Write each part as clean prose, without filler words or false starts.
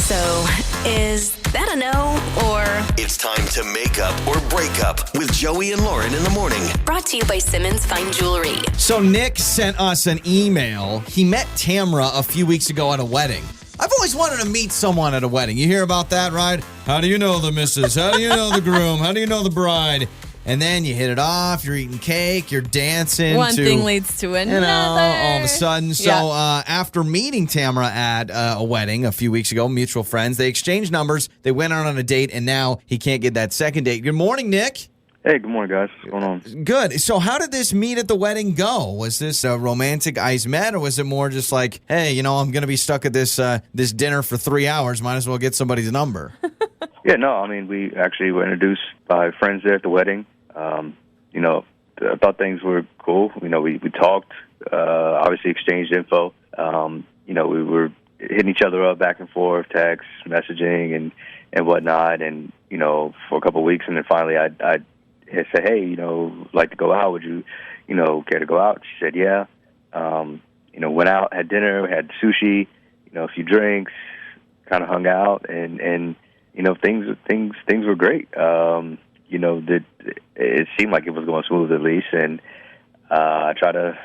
So, is that a no or... It's time to make up or break up with Joey and Lauren in the morning. Brought to you by Simmons Fine Jewelry. So Nick sent us an email. He met Tamra a few weeks ago at a wedding. I've always wanted to meet someone at a wedding. You hear about that, right? How do you know the missus? How do you know the groom? How do you know the bride? And then you hit it off. You're eating cake. You're dancing. One thing leads to another. All of a sudden. So after meeting Tamra at a wedding a few weeks ago, mutual friends, they exchanged numbers. They went out on a date, and now he can't get that second date. Good morning, Nick. Hey, good morning, guys. What's going on? Good. So how did this meet at the wedding go? Was this a romantic eyes met, or was it more just like, hey, I'm going to be stuck at this dinner for 3 hours. Might as well get somebody's number. Yeah, no, I mean, we actually were introduced by friends there at the wedding. I thought things were cool. We talked, obviously exchanged info. We were hitting each other up back and forth, text, messaging, and whatnot. And, for a couple of weeks, and then finally I said, hey, like to go out. Would you, care to go out? She said, yeah. Went out, had dinner, had sushi, a few drinks, kind of hung out, and things were great. That it seemed like it was going smooth at least, and I tried to,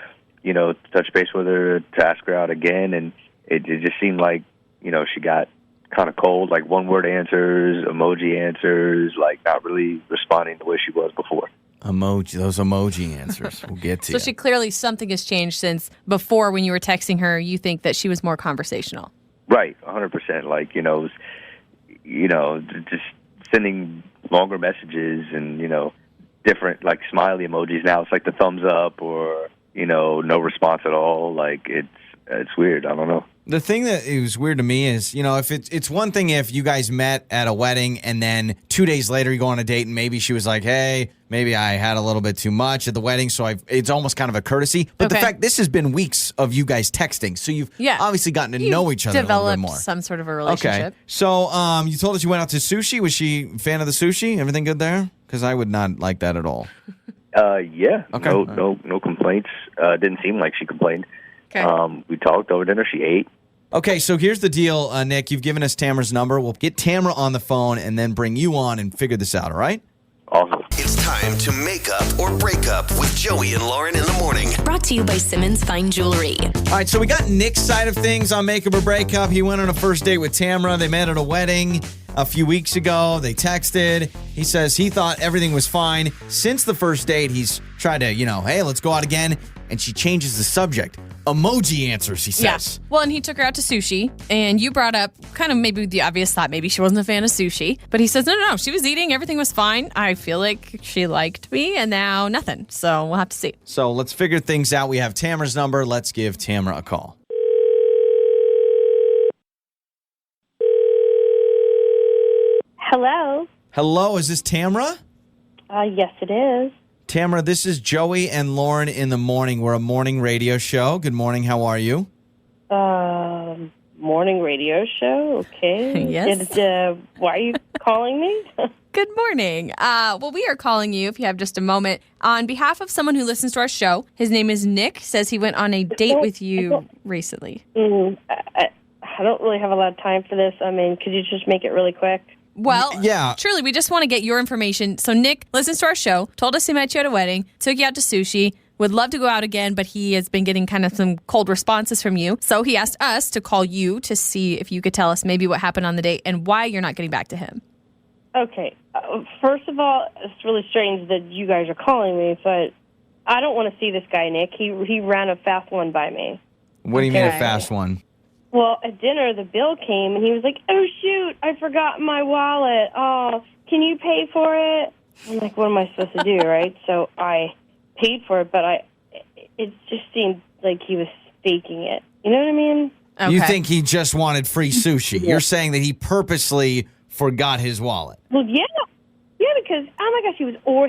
touch base with her to ask her out again, and it just seemed like, she got kind of cold, like one-word answers, emoji answers, like not really responding the way she was before. Those emoji answers. We'll get to So she clearly, something has changed since before when you were texting her, you think that she was more conversational. Right, 100%. Like, it was, just sending longer messages and, different, like, smiley emojis. Now it's like the thumbs up or, no response at all. Like, it's weird. I don't know. The thing that is weird to me is, if it's one thing if you guys met at a wedding and then 2 days later you go on a date and maybe she was like, hey, maybe I had a little bit too much at the wedding, so it's almost kind of a courtesy. But the fact, this has been weeks of you guys texting, so you've obviously gotten to know each other a little bit more. Developed some sort of a relationship. Okay. So you told us you went out to sushi. Was she a fan of the sushi? Everything good there? Because I would not like that at all. Yeah. Okay. No complaints. Didn't seem like she complained. Okay. We talked over dinner. She ate. Okay, so here's the deal, Nick. You've given us Tamra's number. We'll get Tamra on the phone and then bring you on and figure this out, all right? Awesome. It's time to make up or break up with Joey and Lauren in the morning. Brought to you by Simmons Fine Jewelry. All right, so we got Nick's side of things on make up or break up. He went on a first date with Tamra. They met at a wedding a few weeks ago. They texted. He says he thought everything was fine. Since the first date, he's tried to, hey, let's go out again. And she changes the subject. Emoji answers, he says. Yeah. Well, and he took her out to sushi, and you brought up kind of maybe the obvious thought, maybe she wasn't a fan of sushi. But he says, no, she was eating. Everything was fine. I feel like she liked me, and now nothing. So we'll have to see. So let's figure things out. We have Tamra's number. Let's give Tamra a call. Hello. Hello, is this Tamra? Yes, it is. Tamra, this is Joey and Lauren in the morning. We're a morning radio show. Good morning. How are you? Morning radio show. Okay. Yes. Why are you calling me? Good morning. Well, we are calling you, if you have just a moment, on behalf of someone who listens to our show. His name is Nick. Says he went on a date with you recently. I don't really have a lot of time for this. I mean, could you just make it really quick? Well, yeah. Truly, we just want to get your information. So Nick listens to our show, told us he met you at a wedding, took you out to sushi, would love to go out again, but he has been getting kind of some cold responses from you. So he asked us to call you to see if you could tell us maybe what happened on the date and why you're not getting back to him. Okay. First of all, it's really strange that you guys are calling me, but I don't want to see this guy, Nick. He ran a fast one by me. What do you mean a fast one? Well, at dinner, the bill came, and he was like, oh, shoot, I forgot my wallet. Oh, can you pay for it? I'm like, what am I supposed to do, right? So I paid for it, but it just seemed like he was faking it. You know what I mean? Okay. You think he just wanted free sushi. You're saying that he purposely forgot his wallet. Well, yeah. Yeah, because, oh, my gosh,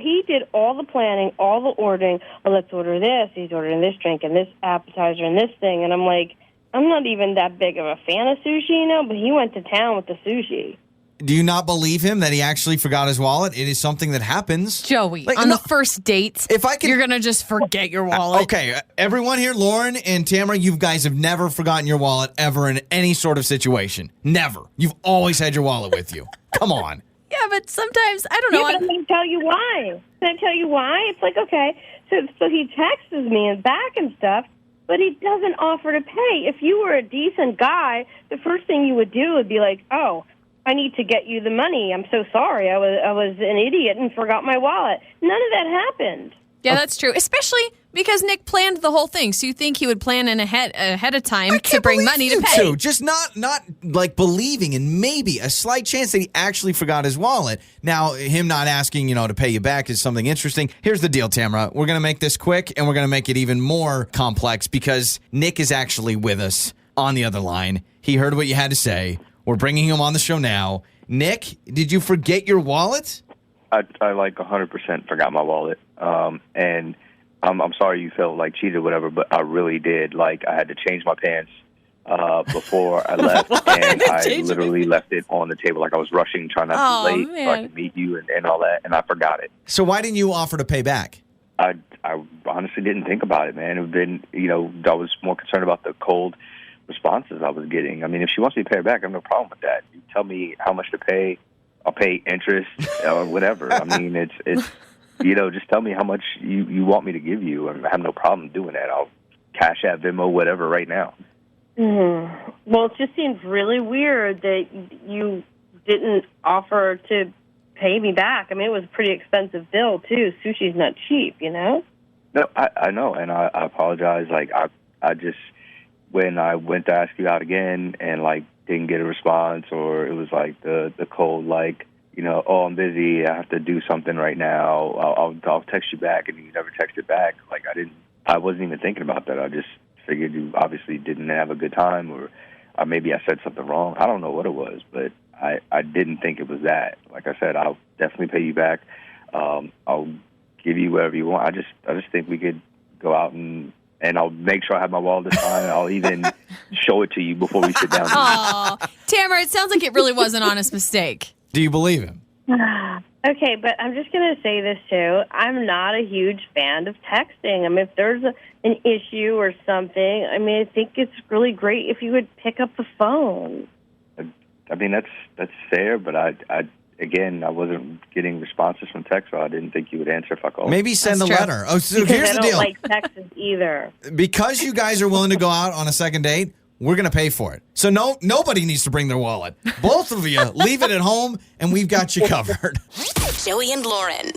he did all the planning, all the ordering. Well, let's order this. He's ordering this drink and this appetizer and this thing. And I'm like, I'm not even that big of a fan of sushi, but he went to town with the sushi. Do you not believe him that he actually forgot his wallet? It is something that happens. Joey, Like, on no, the first date, if I can- you're going to just forget your wallet. Okay, everyone here, Lauren and Tamara, you guys have never forgotten your wallet ever in any sort of situation. Never. You've always had your wallet with you. Come on. Yeah, but sometimes, I don't know. Yeah, but I'm going to tell you why. Can I tell you why? It's like, okay, so he texts me and back and stuff, but he doesn't offer to pay. If you were a decent guy, the first thing you would do would be like, oh, I need to get you the money. I'm so sorry. I was an idiot and forgot my wallet. None of that happened. Yeah, that's true. Especially because Nick planned the whole thing. So you think he would plan in ahead of time to bring money to pay. Too. Just not like believing and maybe a slight chance that he actually forgot his wallet. Now, him not asking, to pay you back is something interesting. Here's the deal, Tamara. We're going to make this quick and we're going to make it even more complex because Nick is actually with us on the other line. He heard what you had to say. We're bringing him on the show now. Nick, did you forget your wallet? I like 100% forgot my wallet. And I'm sorry you felt like cheated or whatever, but I really did. Like, I had to change my pants before I left, and I literally left it on the table. Like, I was rushing, trying not to be late so I could meet you and all that, and I forgot it. So why didn't you offer to pay back? I honestly didn't think about it, man. It would have been, I was more concerned about the cold responses I was getting. I mean, if she wants me to pay her back, I have no problem with that. You tell me how much to pay. I'll pay interest or whatever. I mean, it's just tell me how much you want me to give you. I have no problem doing that. I'll Cash App, Venmo, whatever right now. Mm-hmm. Well, it just seems really weird that you didn't offer to pay me back. I mean, it was a pretty expensive bill, too. Sushi's not cheap, No, I know, and I apologize. Like, I just, when I went to ask you out again and, didn't get a response, or it was the cold, oh, I'm busy, I have to do something right now, I'll text you back, and you never texted back. I wasn't even thinking about that. I just figured you obviously didn't have a good time, or maybe I said something wrong. I don't know what it was, but I didn't think it was that. Like I said, I'll definitely pay you back. I'll give you whatever you want. I just think we could go out and I'll make sure I have my wallet this time. I'll even show it to you before we sit down. Oh, Tamara, it sounds like it really was an honest mistake. Do you believe him? Okay, but I'm just going to say this, too. I'm not a huge fan of texting. I mean, if there's an issue or something, I think it's really great if you would pick up the phone. I mean, that's fair, but I wasn't getting responses from text, so I didn't think you would answer if I called. Maybe send a letter. Oh, so because here's the I deal. don't like texts either. Because you guys are willing to go out on a second date, we're going to pay for it. So nobody needs to bring their wallet. Both of you leave it at home, and we've got you covered. Joey and Lauren.